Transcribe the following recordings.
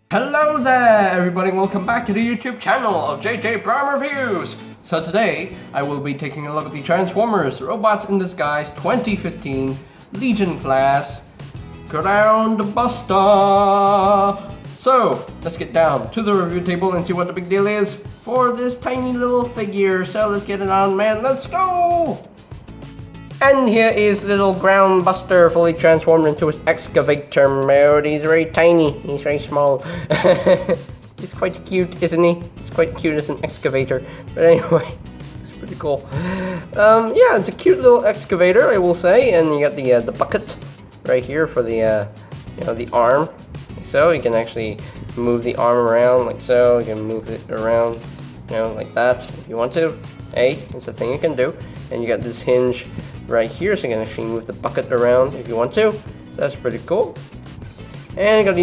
Hello there everybody, welcome back to the YouTube channel of JJ Prime Reviews. So today, I will be taking a look at the Transformers Robots in Disguise 2015 Legion class Groundbuster. So, let's get down to the review table and see what the big deal is for this tiny little figure. So let's get it on, man, let's go! And here is little Groundbuster fully transformed into his Excavator mode. He's very tiny, he's very small. He's quite cute, isn't he? He's quite cute as an excavator. But anyway, it's pretty cool. Yeah, it's a cute little excavator, I will say. And you got the bucket right here for the the arm. So you can actually move the arm around like so. You can move it around, like that if you want to. Hey, it's a thing you can do. And you got this hinge right here, so you can actually move the bucket around if you want to. So that's pretty cool. And you got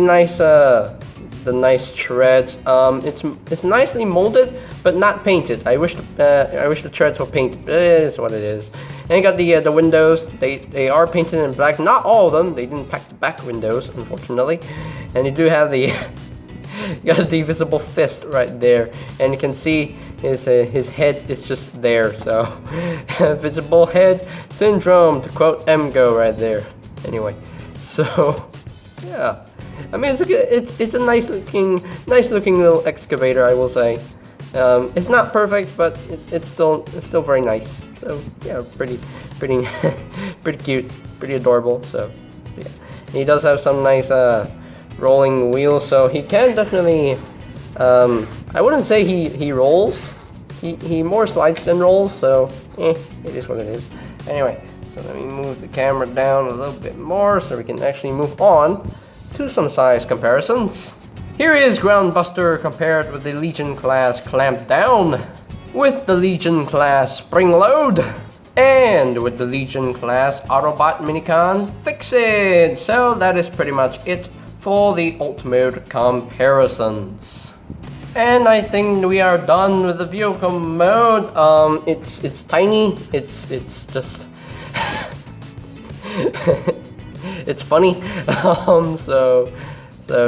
the nice treads. It's nicely molded, but not painted. I wish the treads were painted. It is what it is. And you got the windows. They are painted in black. Not all of them. They didn't pack the back windows, unfortunately. And you do have the you got the visible fist right there, and you can see his head is just there. So visible head syndrome, to quote MGO right there. Anyway, so yeah, I mean it's a nice looking little excavator, I will say. It's not perfect, but it's still very nice. So yeah, pretty pretty cute, pretty adorable. So yeah, he does have some nice rolling wheels, so he can definitely I wouldn't say he rolls. He more slides than rolls, so it is what it is. Anyway, so let me move the camera down a little bit more so we can actually move on to some size comparisons. Here is Groundbuster compared with the Legion class Clamp Down, with the Legion class Spring Load, and with the Legion class Autobot Minicon Fix It. So that is pretty much it for the alt mode comparisons. And I think we are done with the vehicle mode. It's tiny. It's just it's funny. So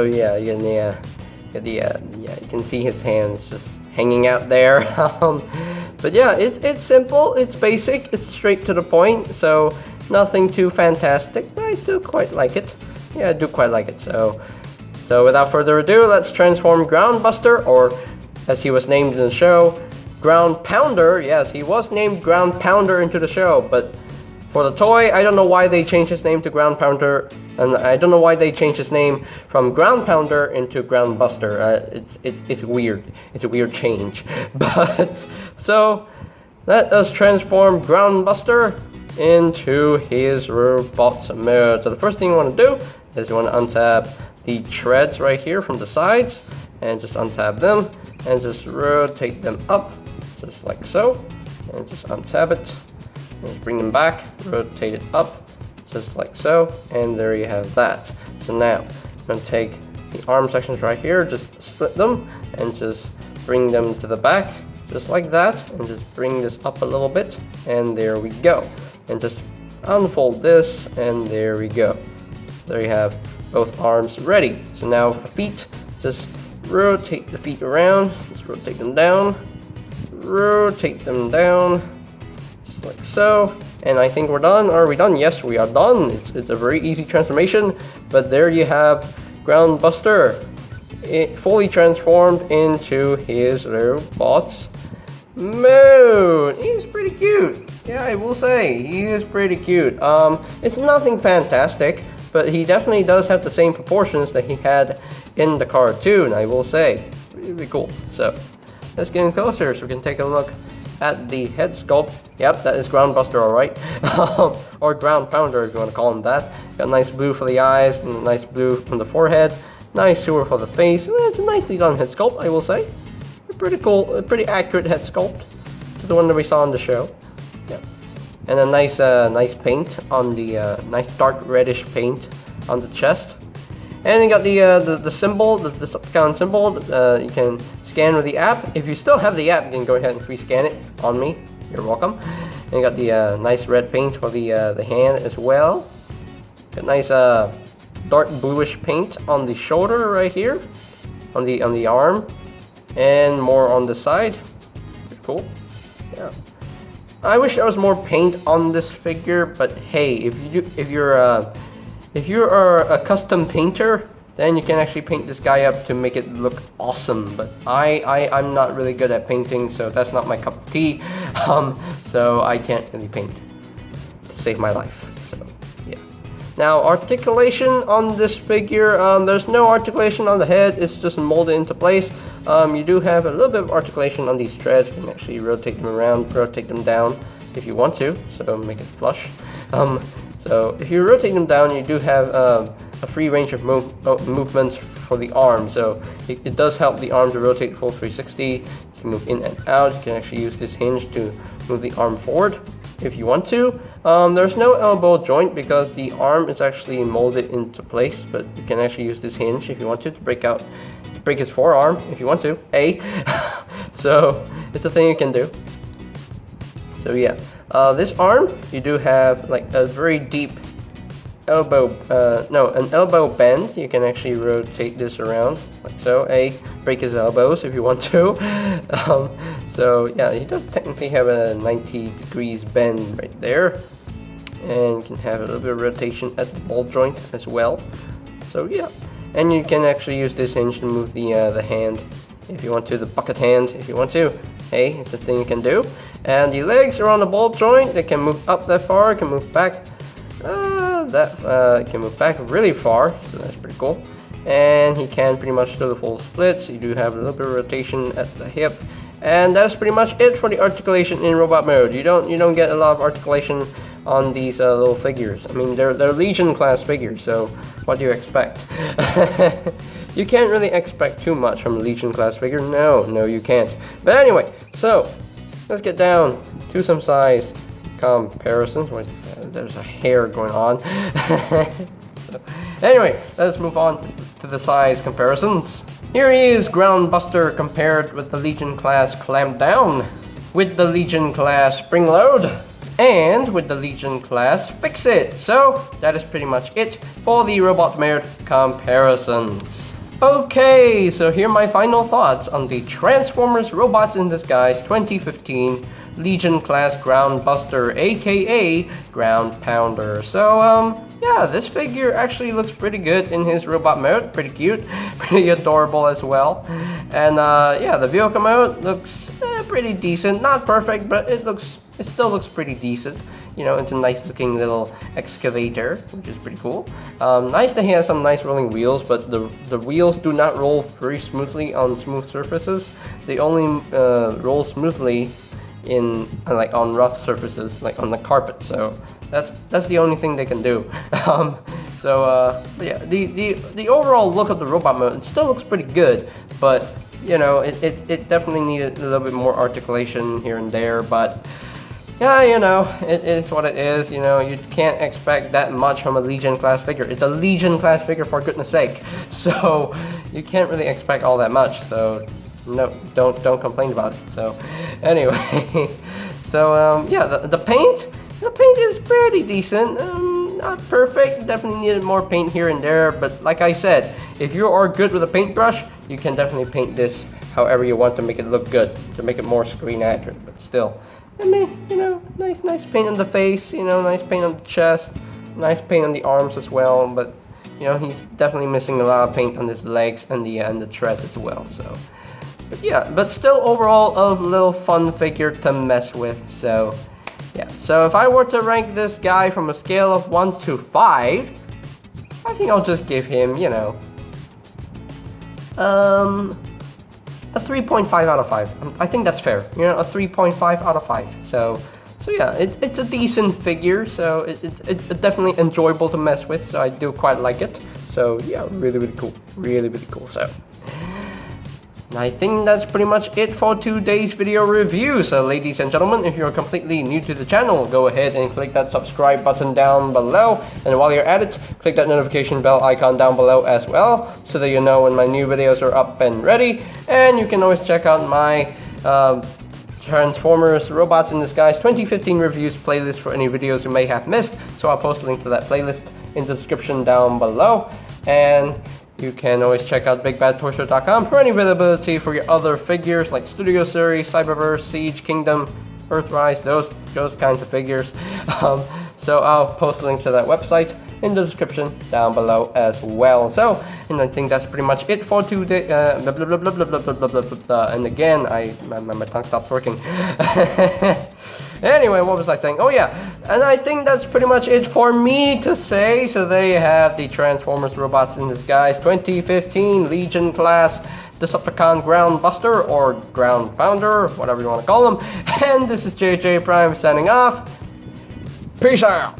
yeah, you can see his hands just hanging out there. But yeah, it's simple. It's basic. It's straight to the point. So nothing too fantastic, but I still quite like it. Yeah, I do quite like it. So without further ado, let's transform Groundbuster, or as he was named in the show, Ground Pounder. Yes, he was named Ground Pounder into the show, but for the toy, I don't know why they changed his name to Ground Pounder, and I don't know why they changed his name from Ground Pounder into Groundbuster. It's weird. It's a weird change. But so let us transform Groundbuster into his robot mode. So the first thing you want to do is you want to untap the treads right here from the sides, and just untap them and just rotate them up just like so, and just untap it and just bring them back, rotate it up just like so, and there you have that. So now I'm going to take the arm sections right here, just split them and just bring them to the back just like that, and just bring this up a little bit, and there we go. And just unfold this, and there we go. There you have both arms ready. So now for the feet, just rotate the feet around, just rotate them down, just like so. And I think we're done. Are we done? Yes, we are done. It's a very easy transformation, but there you have Groundbuster, fully transformed into his robot mode. He's pretty cute. Yeah, I will say, he is pretty cute. It's nothing fantastic, but he definitely does have the same proportions that he had in the cartoon, I will say. Really cool. So, let's get in closer so we can take a look at the head sculpt. Yep, that is Groundbuster, alright. Or Ground Pounder, if you want to call him that. Got nice blue for the eyes, and nice blue from the forehead. Nice silver for the face. Well, it's a nicely done head sculpt, I will say. Pretty cool, a pretty accurate head sculpt to the one that we saw on the show. Yeah. And a nice paint on the nice dark reddish paint on the chest. And you got the symbol, the Decepticon symbol. You can scan with the app. If you still have the app, you can go ahead and free scan it on me. You're welcome. And you got the nice red paint for the hand as well. Got nice dark bluish paint on the shoulder right here. on the arm, and more on the side. Pretty cool. Yeah. I wish there was more paint on this figure, but hey, if you're a custom painter, then you can actually paint this guy up to make it look awesome. But I'm not really good at painting, so that's not my cup of tea. So I can't really paint to save my life. So yeah. Now articulation on this figure, there's no articulation on the head. It's just molded into place. You do have a little bit of articulation on these treads. You can actually rotate them around, rotate them down if you want to, so make it flush. So if you rotate them down, you do have a free range of movements for the arm. So it does help the arm to rotate full 360. You can move in and out. You can actually use this hinge to move the arm forward if you want to. There's no elbow joint because the arm is actually molded into place, but you can actually use this hinge if you want to break his forearm if you want to. So it's a thing you can do. So yeah, this arm, you do have like a very deep elbow, an elbow bend. You can actually rotate this around like so. Break his elbows if you want to. So yeah, he does technically have a 90 degrees bend right there, and you can have a little bit of rotation at the ball joint as well. So yeah, and you can actually use this hinge to move the hand if you want to, the bucket hand if you want to. It's a thing you can do. And the legs are on the ball joint. They can move up that far, can move back. Can move back really far, so that's pretty cool. And he can pretty much do the full splits. You do have a little bit of rotation at the hip, and that's pretty much it for the articulation in robot mode. You don't get a lot of articulation on these little figures. I mean, they're Legion class figures, so what do you expect? You can't really expect too much from a Legion class figure. No, you can't. But anyway, so let's get down to some size comparisons. What is that? There's a hair going on. So, anyway, let's move on to the size comparisons. Here is Groundbuster compared with the Legion class Clamp Down, with the Legion class Spring Load, and with the Legion class Fix It. So that is pretty much it for the robot mode comparisons. Okay, so here are my final thoughts on the Transformers Robots in Disguise 2015 Legion class Groundbuster, aka Ground Pounder. So yeah, this figure actually looks pretty good in his robot mode, pretty cute, pretty adorable as well. And yeah, the vehicle mode looks pretty decent, not perfect, but it still looks pretty decent. You know, it's a nice looking little excavator, which is pretty cool. Nice that he has some nice rolling wheels, but the wheels do not roll very smoothly on smooth surfaces. They only roll smoothly in like on rough surfaces, like on the carpet. So that's the only thing they can do. But yeah, the overall look of the robot mode, it still looks pretty good, but you know, it definitely needed a little bit more articulation here and there. But yeah, you know, it is what it is. You know, you can't expect that much from a Legion class figure. It's a Legion class figure, for goodness sake. So you can't really expect all that much. So no, don't complain about it. So anyway, so yeah, the paint is pretty decent. Not perfect. Definitely needed more paint here and there. But like I said, if you are good with a paintbrush, you can definitely paint this however you want to make it look good, to make it more screen accurate. But still, I mean, you know, nice paint on the face, you know, nice paint on the chest, nice paint on the arms as well. But you know, he's definitely missing a lot of paint on his legs and the tread as well. So, but yeah, but still overall a little fun figure to mess with. So yeah, so if I were to rank this guy from a scale of 1 to 5, I think I'll just give him, you know, a 3.5 out of 5. I think that's fair. You know, a 3.5 out of 5. So yeah, it's a decent figure. So it's definitely enjoyable to mess with. So I do quite like it. So yeah, really cool. Really cool. So I think that's pretty much it for today's video review. So ladies and gentlemen, if you're completely new to the channel, go ahead and click that subscribe button down below. And while you're at it, click that notification bell icon down below as well, so that you know when my new videos are up and ready. And you can always check out my Transformers Robots in Disguise 2015 reviews playlist for any videos you may have missed. So I'll post a link to that playlist in the description down below. And You can always check out BigBadTorso.com for any availability for your other figures like Studio Series, Cyberverse, Siege, Kingdom, Earthrise, those kinds of figures. So I'll post a link to that website in the description down below as well. So, and I think that's pretty much it for today. And again, my tongue stops working. Anyway, what was I saying? Oh yeah, and I think that's pretty much it for me to say. So there you have the Transformers Robots in Disguise 2015 Legion class Decepticon Groundbuster or Ground Founder, whatever you want to call them. And this is JJ Prime signing off. Peace out.